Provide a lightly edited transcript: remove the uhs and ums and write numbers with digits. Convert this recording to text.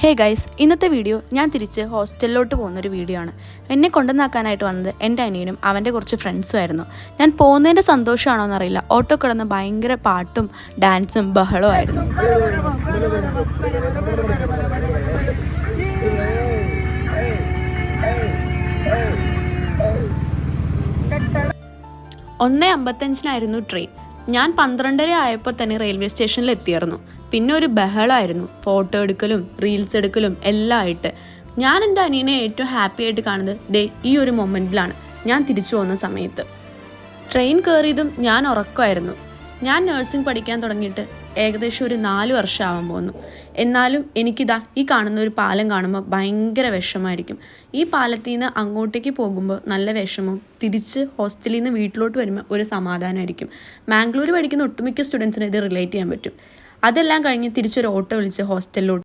Hey guys, ഇന്നത്തെ video ഞാൻ തിരിച്ച് ഹോസ്റ്റലിലോട്ട് പോകുന്നൊരു വീഡിയോ ആണ്. എന്നെ കൊണ്ടുവന്നാക്കാനായിട്ട് വന്നത് എൻ്റെ അനിയനും അവൻ്റെ കുറച്ച് ഫ്രണ്ട്സും ആയിരുന്നു. ഞാൻ പോകുന്നതിൻ്റെ സന്തോഷമാണോ എന്നറിയില്ല, ഓട്ടോ കിടന്ന് ഭയങ്കര പാട്ടും ഡാൻസും ബഹളവും ആയിരുന്നു. 1:55 ട്രെയിൻ. ഞാൻ 12:30 ആയപ്പോൾ തന്നെ റെയിൽവേ സ്റ്റേഷനിൽ എത്തിയായിരുന്നു. പിന്നെ ഒരു ബഹളമായിരുന്നു, ഫോട്ടോ എടുക്കലും റീൽസ് എടുക്കലും എല്ലാം ആയിട്ട്. ഞാൻ എൻ്റെ അനിയനെ ഏറ്റവും ഹാപ്പി ആയിട്ട് കാണുന്നത് ദേ ഈ ഒരു മൊമെൻറ്റിലാണ്, ഞാൻ തിരിച്ചു പോകുന്ന സമയത്ത്. ട്രെയിൻ കയറിയതും ഞാൻ ഉറക്കമായിരുന്നു. ഞാൻ നഴ്സിംഗ് പഠിക്കാൻ തുടങ്ങിയിട്ട് ഏകദേശം ഒരു 4 വർഷമാവാൻ പോകുന്നു. എന്നാലും എനിക്കിതാ ഈ കാണുന്ന ഒരു പാലം കാണുമ്പോൾ ഭയങ്കര വിഷമമായിരിക്കും. ഈ പാലത്തിൽ നിന്ന് അങ്ങോട്ടേക്ക് പോകുമ്പോൾ നല്ല വിഷമവും, തിരിച്ച് ഹോസ്റ്റലിൽ നിന്ന് വീട്ടിലോട്ട് വരുമ്പോൾ ഒരു സമാധാനമായിരിക്കും. മാംഗ്ലൂർ പഠിക്കുന്ന ഒട്ടുമിക്ക സ്റ്റുഡൻസിന് ഇത് റിലേറ്റ് ചെയ്യാൻ പറ്റും. അതെല്ലാം കഴിഞ്ഞ് തിരിച്ചൊരു ഓട്ടോ വിളിച്ച് ഹോസ്റ്റലിലോട്ട്